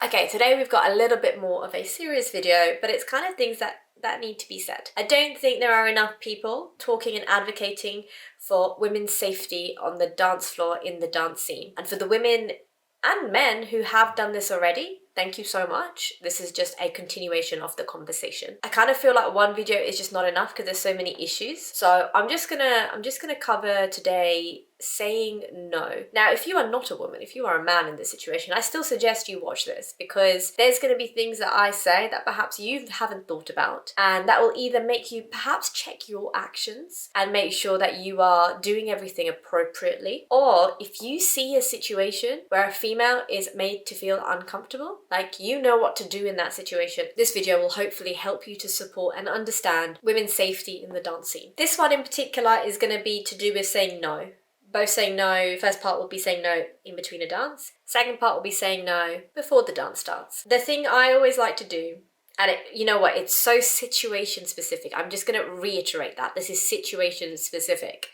Okay, today we've got a little bit more of a serious video, but it's kind of things that need to be said. I don't think there are enough people talking and advocating for women's safety on the dance floor in the dance scene. And for the women and men who have done this already, thank you so much. This is just a continuation of the conversation. I kind of feel like one video is just not enough because there's so many issues. So I'm just gonna cover today saying no. Now, if you are not a woman, if you are a man in this situation, I still suggest you watch this because there's going to be things that I say that perhaps you haven't thought about, and that will either make you perhaps check your actions and make sure that you are doing everything appropriately, or if you see a situation where a female is made to feel uncomfortable, like you know what to do in that situation, this video will hopefully help you to support and understand women's safety in the dance scene. This one in particular is going to be to do with saying no. Both saying no. First part will be saying no in between a dance. Second part will be saying no before the dance starts. The thing I always like to do, and you know what, it's so situation specific. I'm just going to reiterate that. This is situation specific.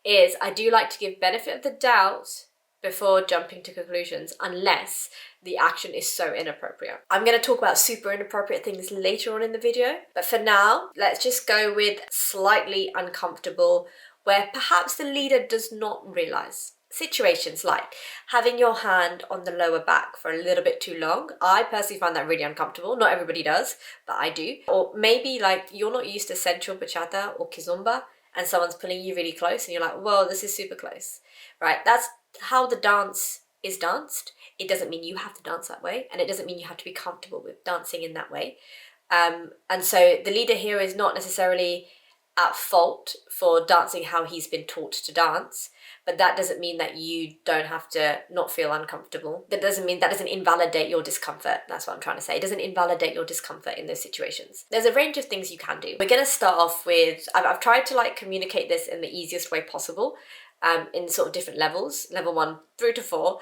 Is I do like to give benefit of the doubt before jumping to conclusions unless the action is so inappropriate. I'm going to talk about super inappropriate things later on in the video, but for now, let's just go with slightly uncomfortable, where perhaps the leader does not realize. Situations like having your hand on the lower back for a little bit too long. I personally find that really uncomfortable. Not everybody does, but I do. Or maybe like you're not used to sensual bachata or kizomba and someone's pulling you really close and you're like, whoa, this is super close, right? That's how the dance is danced. It doesn't mean you have to dance that way, and it doesn't mean you have to be comfortable with dancing in that way. And so the leader here is not necessarily at fault for dancing how he's been taught to dance, but that doesn't mean that you don't have to not feel uncomfortable. That doesn't invalidate your discomfort. That's what I'm trying to say. It doesn't invalidate your discomfort in those situations. There's a range of things you can do. We're going to start off with, I've tried to like communicate this in the easiest way possible, in sort of different levels, level 1 through to 4,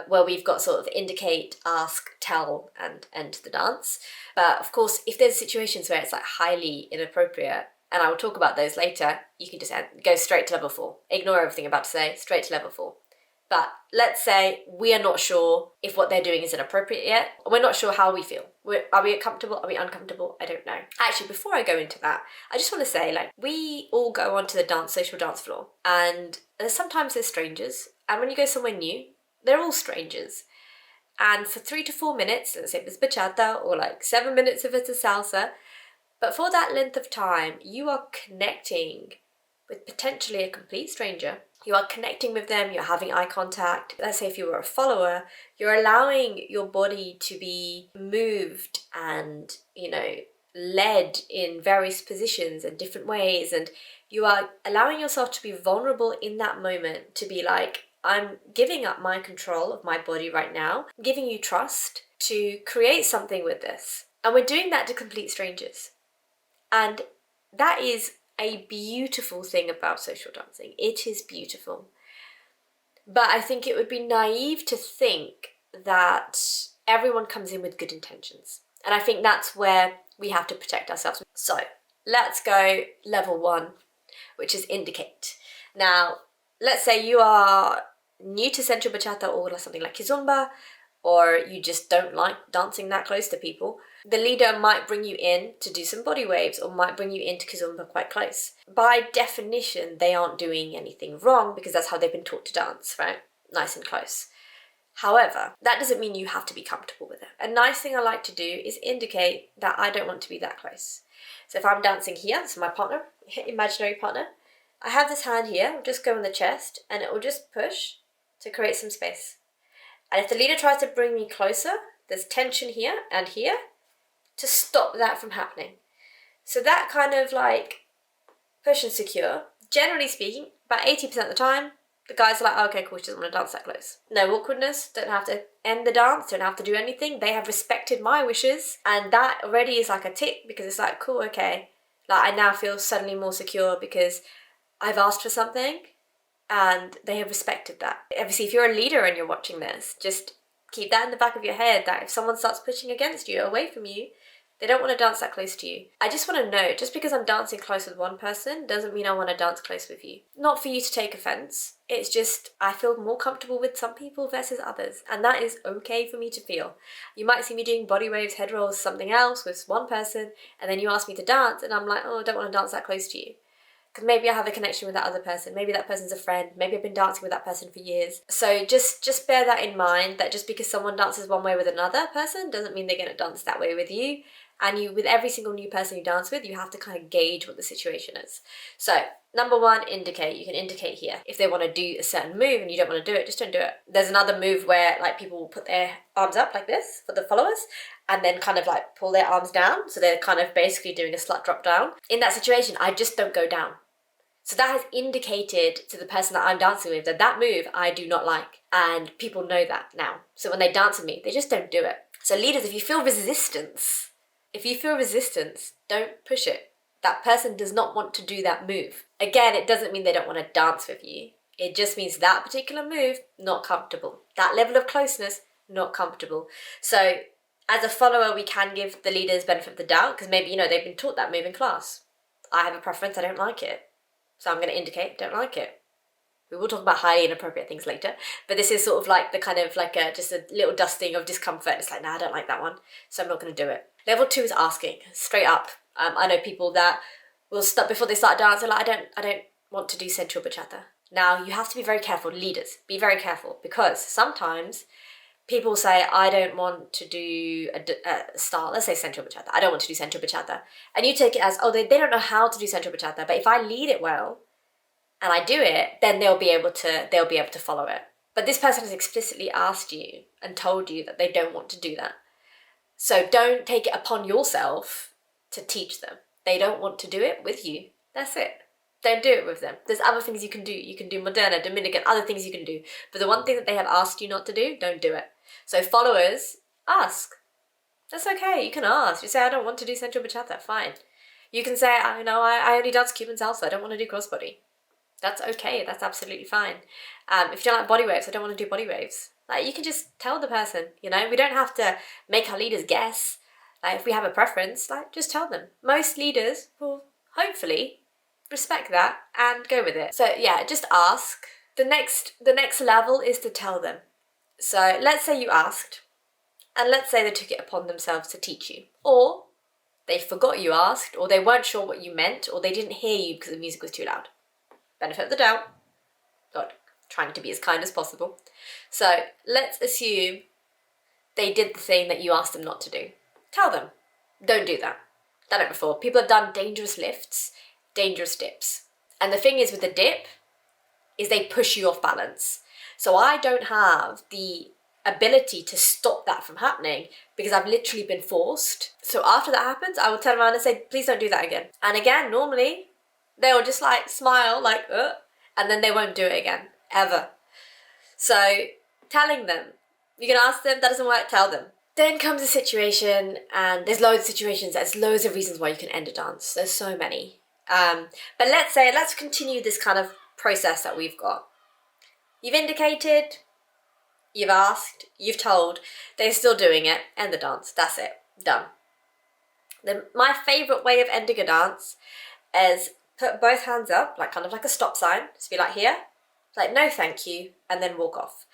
where we've got sort of indicate, ask, tell, and end the dance. But of course, if there's situations where it's like highly inappropriate, and I will talk about those later, you can just go straight to level 4. Ignore everything I'm about to say, straight to level 4. But let's say we are not sure if what they're doing is inappropriate yet. We're not sure how we feel. Are we comfortable? Are we uncomfortable? I don't know. Actually, before I go into that, I just want to say, like, we all go onto the social dance floor, and sometimes they're strangers. And when you go somewhere new, they're all strangers. And for 3 to 4 minutes, let's say if it's bachata, or like 7 minutes if it's a salsa, but for that length of time, you are connecting with potentially a complete stranger. You are connecting with them, you're having eye contact. Let's say if you were a follower, you're allowing your body to be moved and, led in various positions and different ways. And you are allowing yourself to be vulnerable in that moment, to be like, I'm giving up my control of my body right now, I'm giving you trust to create something with this. And we're doing that to complete strangers. And that is a beautiful thing about social dancing. It is beautiful. But I think it would be naive to think that everyone comes in with good intentions. And I think that's where we have to protect ourselves. So let's go level 1, which is indicate. Now, let's say you are new to sensual bachata or something like kizomba, or you just don't like dancing that close to people. The leader might bring you in to do some body waves, or might bring you into kizomba quite close. By definition, they aren't doing anything wrong because that's how they've been taught to dance, right? Nice and close. However, that doesn't mean you have to be comfortable with it. A nice thing I like to do is indicate that I don't want to be that close. So if I'm dancing here, this is my partner, imaginary partner, I have this hand here, I'll just go on the chest, and it will just push to create some space. And if the leader tries to bring me closer, there's tension here and here to stop that from happening. So that kind of like push and secure, generally speaking, about 80% of the time, the guys are like, oh, okay, cool, she doesn't want to dance that close. No awkwardness, don't have to end the dance, don't have to do anything. They have respected my wishes. And that already is like a tick, because it's like, cool, okay. Like I now feel suddenly more secure because I've asked for something and they have respected that. Obviously, if you're a leader and you're watching this, just keep that in the back of your head, that if someone starts pushing against you, away from you, They don't want to dance that close to you. I just want to know, just because I'm dancing close with one person doesn't mean I want to dance close with you. Not for you to take offense. It's just I feel more comfortable with some people versus others, and that is okay for me to feel. You might see me doing body waves, head rolls, something else with one person, and then you ask me to dance, and I'm like, oh, I don't want to dance that close to you. Because maybe I have a connection with that other person. Maybe that person's a friend. Maybe I've been dancing with that person for years. So just bear that in mind, that just because someone dances one way with another person doesn't mean they're going to dance that way with you. And you, with every single new person you dance with, you have to kind of gauge what the situation is. So number one, indicate. You can indicate here. If they want to do a certain move and you don't want to do it, just don't do it. There's another move where like people will put their arms up like this for the followers and then kind of like pull their arms down. So they're kind of basically doing a slut drop down. In that situation, I just don't go down. So that has indicated to the person that I'm dancing with that that move I do not like. And people know that now. So when they dance with me, they just don't do it. So leaders, if you feel resistance, don't push it. That person does not want to do that move. Again, it doesn't mean they don't want to dance with you. It just means that particular move, not comfortable. That level of closeness, not comfortable. So as a follower, we can give the leaders benefit of the doubt because maybe, they've been taught that move in class. I have a preference, I don't like it. So I'm going to indicate, don't like it. We will talk about highly inappropriate things later, but this is sort of like the kind of like just a little dusting of discomfort. It's like, nah, I don't like that one, so I'm not going to do it. Level 2 is asking, straight up. I know people that will stop before they start dancing, like, I don't want to do sensual bachata. Now, you have to be very careful, leaders, be very careful, because sometimes people say, I don't want to do a style, let's say sensual bachata. I don't want to do sensual bachata. And you take it as, oh, they don't know how to do sensual bachata, but if I lead it well, and I do it, then they'll be able to follow it. But this person has explicitly asked you and told you that they don't want to do that. So don't take it upon yourself to teach them. They don't want to do it with you. That's it. Don't do it with them. There's other things you can do. You can do Moderna, Dominican, other things you can do. But the one thing that they have asked you not to do, don't do it. So followers, ask. That's okay. You can ask. You say, I don't want to do sensual bachata. Fine. You can say, I only dance Cuban salsa. I don't want to do crossbody. That's okay. That's absolutely fine. If you don't like body waves, I don't want to do body waves. Like, you can just tell the person, we don't have to make our leaders guess. Like, if we have a preference, like, just tell them. Most leaders will hopefully respect that and go with it. So yeah, just ask. The next level is to tell them. So let's say you asked, and let's say they took it upon themselves to teach you. Or they forgot you asked, or they weren't sure what you meant, or they didn't hear you because the music was too loud. Benefit of the doubt. God, trying to be as kind as possible. So let's assume they did the thing that you asked them not to do. Tell them, don't do that. Done it before. People have done dangerous lifts, dangerous dips. And the thing is with the dip, is they push you off balance. So I don't have the ability to stop that from happening because I've literally been forced. So after that happens, I will turn around and say, please don't do that again. And again, normally, they'll just like smile like, and then they won't do it again, ever. So telling them, you can ask them, that doesn't work, tell them. Then comes a situation, and there's loads of situations, there's loads of reasons why you can end a dance. There's so many. But let's continue this kind of process that we've got. You've indicated, you've asked, you've told, they're still doing it, end the dance, that's it, done. Then my favourite way of ending a dance is put both hands up, like kind of like a stop sign, just be like here, like no thank you, and then walk off.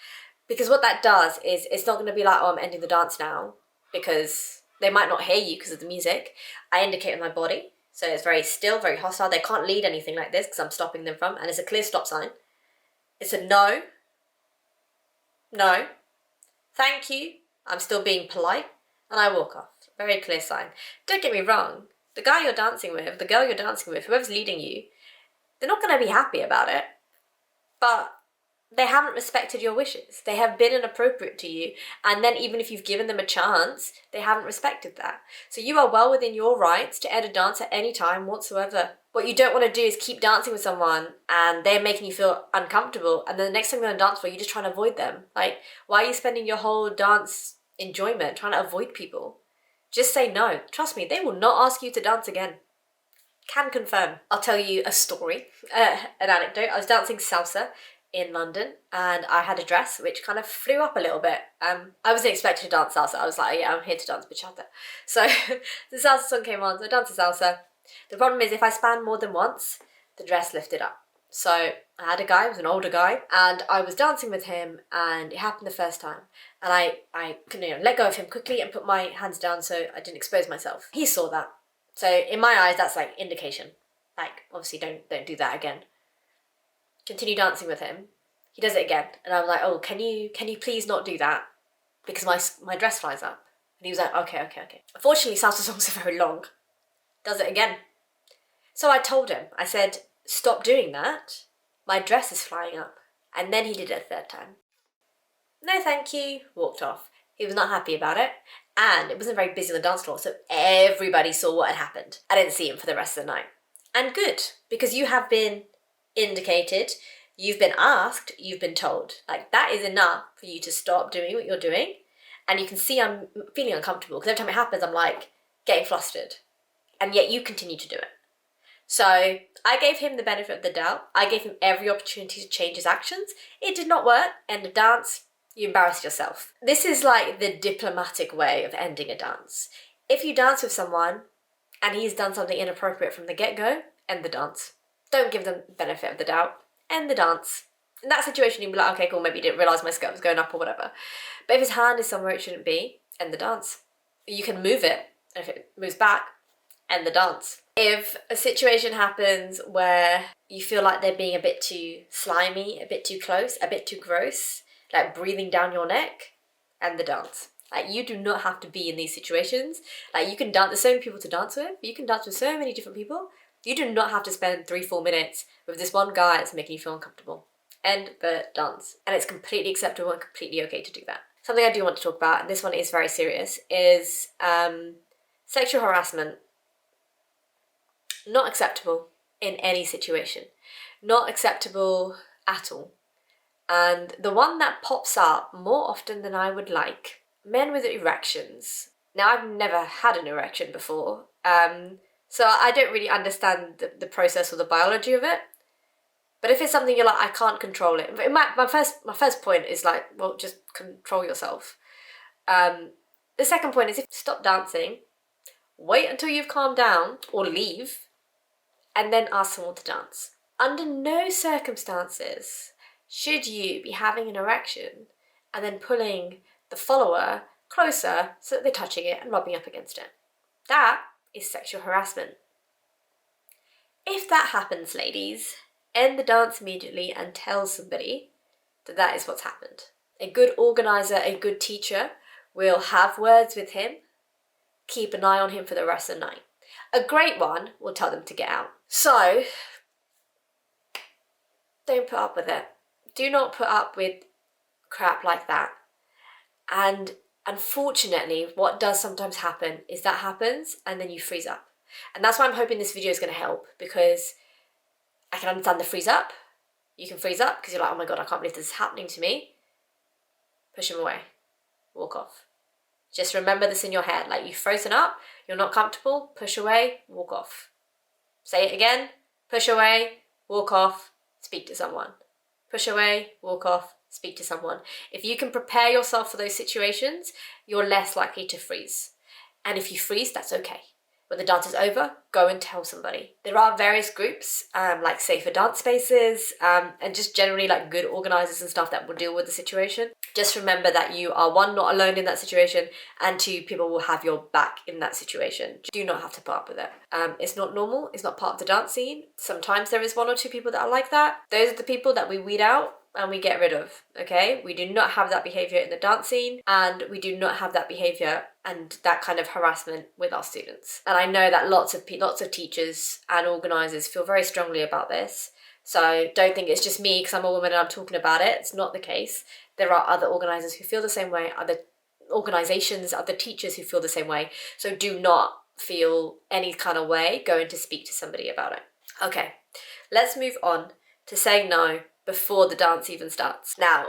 Because what that does is it's not going to be like, oh, I'm ending the dance now, because they might not hear you because of the music. I indicate with my body, so it's very still, very hostile. They can't lead anything like this because I'm stopping them from, and it's a clear stop sign. It's a no, no, thank you, I'm still being polite, and I walk off. Very clear sign. Don't get me wrong, the guy you're dancing with, the girl you're dancing with, whoever's leading you, they're not going to be happy about it, but they haven't respected your wishes. They have been inappropriate to you, and then even if you've given them a chance, they haven't respected that. So you are well within your rights to end a dance at any time whatsoever. What you don't want to do is keep dancing with someone and they're making you feel uncomfortable, and then the next time you're going to dance for, you're just trying to avoid them. Like, why are you spending your whole dance enjoyment trying to avoid people? Just say no. Trust me, they will not ask you to dance again. Can confirm. I'll tell you a story, an anecdote. I was dancing salsa in London, and I had a dress which kind of flew up a little bit. I wasn't expecting to dance salsa. I was like, yeah, I'm here to dance bachata. So the salsa song came on, so I danced the salsa. The problem is if I span more than once, the dress lifted up. So I had a guy, he was an older guy, and I was dancing with him, and it happened the first time. And I let go of him quickly and put my hands down so I didn't expose myself. He saw that. So in my eyes, that's like indication. Like, obviously don't do that again. Continue dancing with him. He does it again. And I'm like, oh, can you please not do that? Because my dress flies up. And he was like, okay. Unfortunately, salsa songs are very long. Does it again. So I told him, I said, stop doing that. My dress is flying up. And then he did it a third time. No, thank you. Walked off. He was not happy about it. And it wasn't very busy on the dance floor, so everybody saw what had happened. I didn't see him for the rest of the night. And good, because you have been indicated, you've been asked, you've been told. Like, that is enough for you to stop doing what you're doing. And you can see I'm feeling uncomfortable, because every time it happens, I'm like getting flustered. And yet you continue to do it. So I gave him the benefit of the doubt. I gave him every opportunity to change his actions. It did not work. End of dance. You embarrassed yourself. This is like the diplomatic way of ending a dance. If you dance with someone and he's done something inappropriate from the get-go, end the dance. Don't give them the benefit of the doubt. End the dance. In that situation, you'd be like, okay, cool, maybe you didn't realise my skirt was going up or whatever. But if his hand is somewhere it shouldn't be, end the dance. You can move it, and if it moves back, end the dance. If a situation happens where you feel like they're being a bit too slimy, a bit too close, a bit too gross, like breathing down your neck, end the dance. Like, you do not have to be in these situations. Like, you can dance, there's so many people to dance with, you can dance with so many different people. You do not have to spend 3-4 minutes with this one guy that's making you feel uncomfortable. End the dance. And it's completely acceptable and completely okay to do that. Something I do want to talk about, and this one is very serious, is sexual harassment. Not acceptable in any situation. Not acceptable at all. And the one that pops up more often than I would like, men with erections. Now, I've never had an erection before, so I don't really understand the process or the biology of it. But if it's something you're like, I can't control it. My first point is like, well, just control yourself. The second point is, if stop dancing, wait until you've calmed down or leave, and then ask someone to dance. Under no circumstances should you be having an erection and then pulling the follower closer so that they're touching it and rubbing up against it. That is sexual harassment. If that happens, ladies, end the dance immediately and tell somebody that that is what's happened. A good organizer, a good teacher will have words with him, keep an eye on him for the rest of the night. A great one will tell them to get out. So, don't put up with it. Do not put up with crap like that. And unfortunately, what does sometimes happen is that happens and then you freeze up. And that's why I'm hoping this video is going to help, because I can understand the freeze up. You can freeze up because you're like, oh my God, I can't believe this is happening to me. Push him away. Walk off. Just remember this in your head. Like, you've frozen up, you're not comfortable, push away, walk off. Say it again. Push away, walk off, speak to someone. Push away, walk off, speak to someone. If you can prepare yourself for those situations, you're less likely to freeze. And if you freeze, that's okay. When the dance is over, go and tell somebody. There are various groups, like safer dance spaces, and just generally like good organisers and stuff that will deal with the situation. Just remember that you are, one, not alone in that situation, and two, people will have your back in that situation. Do not have to put up with it. It's not normal. It's not part of the dance scene. Sometimes there is 1 or 2 people that are like that. Those are the people that we weed out and we get rid of, okay? We do not have that behaviour in the dance scene, and we do not have that behaviour and that kind of harassment with our students. And I know that lots of teachers and organisers feel very strongly about this. So don't think it's just me because I'm a woman and I'm talking about it. It's not the case. There are other organisers who feel the same way, other organisations, other teachers who feel the same way. So do not feel any kind of way going to speak to somebody about it. Okay, let's move on to saying no before the dance even starts. Now,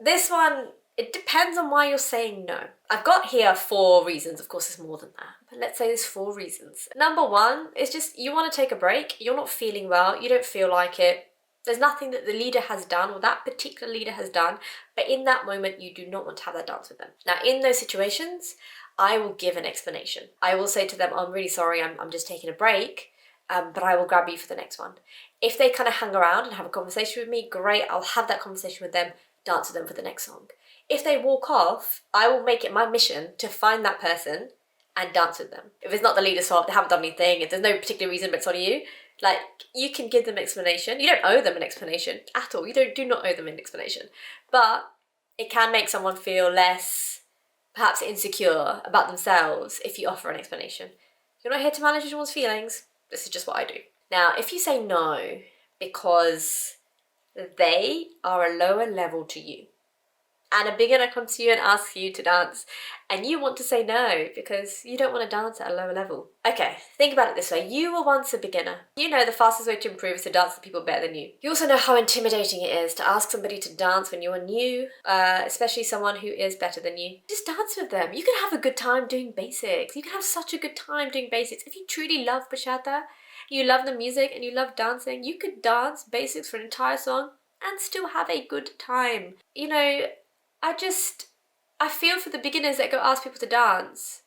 this one, it depends on why you're saying no. I've got here 4 reasons. Of course, there's more than that, but let's say there's 4 reasons. Number 1 is just you want to take a break. You're not feeling well. You don't feel like it. There's nothing that the leader has done or that particular leader has done, but in that moment, you do not want to have that dance with them. Now, in those situations, I will give an explanation. I will say to them, oh, I'm really sorry, I'm just taking a break, but I will grab you for the next one. If they kind of hang around and have a conversation with me, great, I'll have that conversation with them, dance with them for the next song. If they walk off, I will make it my mission to find that person and dance with them. If it's not the leader's fault, they haven't done anything, if there's no particular reason, but it's on you, like, you can give them explanation. You don't owe them an explanation at all. You do not owe them an explanation. But it can make someone feel less, perhaps, insecure about themselves if you offer an explanation. You're not here to manage anyone's feelings. This is just what I do. Now, if you say no because they are a lower level to you, and a beginner comes to you and asks you to dance, and you want to say no because you don't want to dance at a lower level. Okay, think about it this way. You were once a beginner. You know the fastest way to improve is to dance with people better than you. You also know how intimidating it is to ask somebody to dance when you're new, especially someone who is better than you. Just dance with them. You can have a good time doing basics. You can have such a good time doing basics. If you truly love bachata, you love the music and you love dancing, you could dance basics for an entire song and still have a good time. You know, I feel for the beginners that go ask people to dance,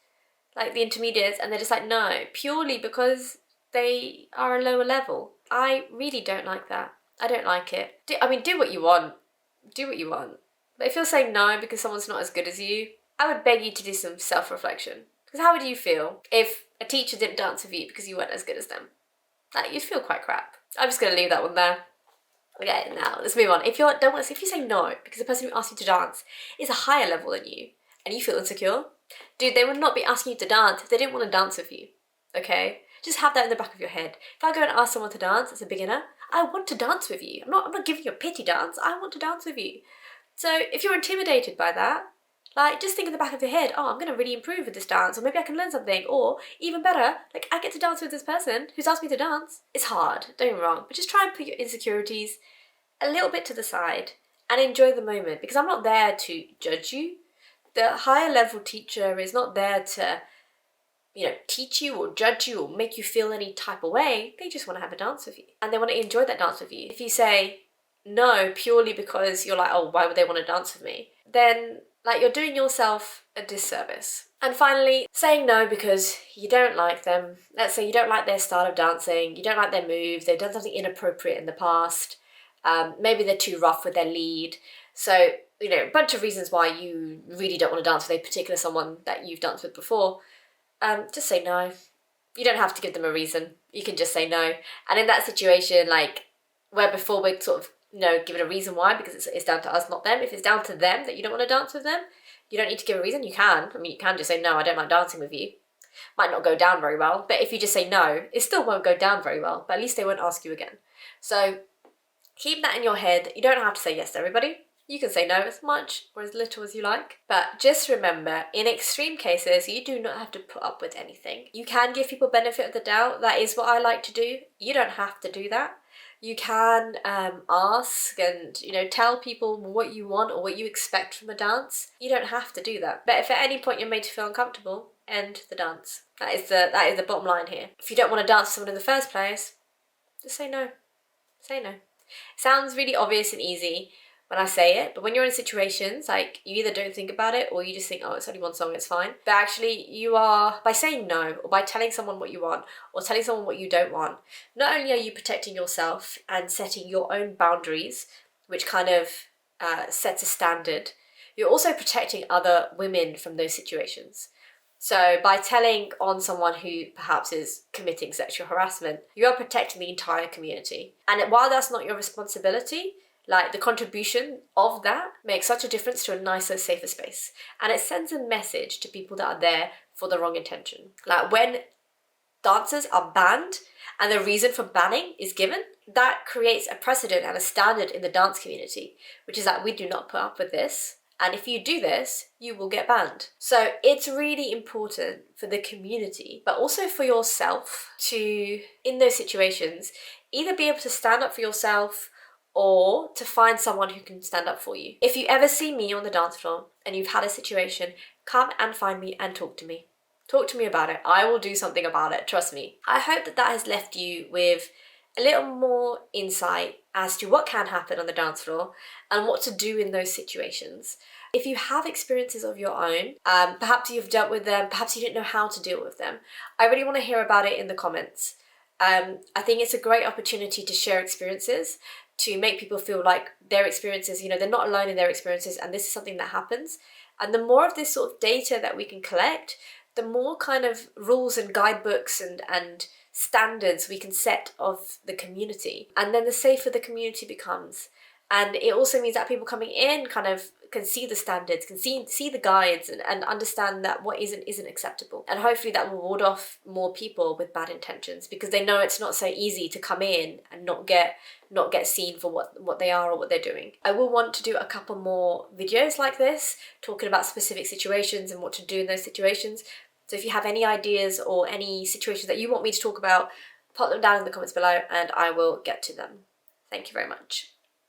like the intermediates, and they're just like, no, purely because they are a lower level. I really don't like that. I don't like it. Do what you want. Do what you want. But if you're saying no because someone's not as good as you, I would beg you to do some self-reflection. Because how would you feel if a teacher didn't dance with you because you weren't as good as them? Like, you'd feel quite crap. I'm just going to leave that one there. Okay, now let's move on. If you say no because the person who asked you to dance is a higher level than you and you feel insecure, dude, they would not be asking you to dance if they didn't want to dance with you. Okay? Just have that in the back of your head. If I go and ask someone to dance as a beginner, I want to dance with you. I'm not giving you a pity dance. I want to dance with you. So if you're intimidated by that, like, just think in the back of your head, oh, I'm going to really improve with this dance, or maybe I can learn something, or even better, like, I get to dance with this person who's asked me to dance. It's hard, don't get me wrong, but just try and put your insecurities a little bit to the side and enjoy the moment, because I'm not there to judge you. The higher level teacher is not there to, teach you or judge you or make you feel any type of way. They just want to have a dance with you and they want to enjoy that dance with you. If you say no purely because you're like, oh, why would they want to dance with me? Then, like, you're doing yourself a disservice. And finally, saying no because you don't like them. Let's say you don't like their style of dancing, you don't like their moves, they've done something inappropriate in the past, maybe they're too rough with their lead. So, a bunch of reasons why you really don't want to dance with a particular someone that you've danced with before. Just say no. You don't have to give them a reason. You can just say no. And in that situation, like, where before we'd sort of, give it a reason why, because it's down to us, not them. If it's down to them that you don't want to dance with them, you don't need to give a reason. You can. You can just say, no, I don't like dancing with you. Might not go down very well, but if you just say no, it still won't go down very well, but at least they won't ask you again. So keep that in your head. You don't have to say yes to everybody. You can say no as much or as little as you like. But just remember, in extreme cases, you do not have to put up with anything. You can give people benefit of the doubt. That is what I like to do. You don't have to do that. You can ask and, tell people what you want or what you expect from a dance. You don't have to do that. But if at any point you're made to feel uncomfortable, end the dance. That is the bottom line here. If you don't want to dance with someone in the first place, just say no. Say no. It sounds really obvious and easy when I say it, but when you're in situations, like, you either don't think about it or you just think, oh, it's only one song, it's fine. But actually, you are, by saying no or by telling someone what you want or telling someone what you don't want, not only are you protecting yourself and setting your own boundaries, which kind of sets a standard, you're also protecting other women from those situations. So by telling on someone who perhaps is committing sexual harassment, you are protecting the entire community. And while that's not your responsibility, like, the contribution of that makes such a difference to a nicer, safer space. And it sends a message to people that are there for the wrong intention. Like, when dancers are banned and the reason for banning is given, that creates a precedent and a standard in the dance community, which is that we do not put up with this. And if you do this, you will get banned. So it's really important for the community, but also for yourself to, in those situations, either be able to stand up for yourself or to find someone who can stand up for you. If you ever see me on the dance floor and you've had a situation, come and find me and talk to me. Talk to me about it. I will do something about it, trust me. I hope that has left you with a little more insight as to what can happen on the dance floor and what to do in those situations. If you have experiences of your own, perhaps you've dealt with them, perhaps you didn't know how to deal with them, I really want to hear about it in the comments. I think it's a great opportunity to share experiences, to make people feel like their experiences, they're not alone in their experiences and this is something that happens. And the more of this sort of data that we can collect, the more kind of rules and guidebooks and standards we can set of the community. And then the safer the community becomes. And it also means that people coming in kind of can see the standards, can see the guides and understand that what isn't acceptable. And hopefully that will ward off more people with bad intentions, because they know it's not so easy to come in and not get seen for what they are or what they're doing. I will want to do a couple more videos like this, talking about specific situations and what to do in those situations. So if you have any ideas or any situations that you want me to talk about, pop them down in the comments below and I will get to them. Thank you very much.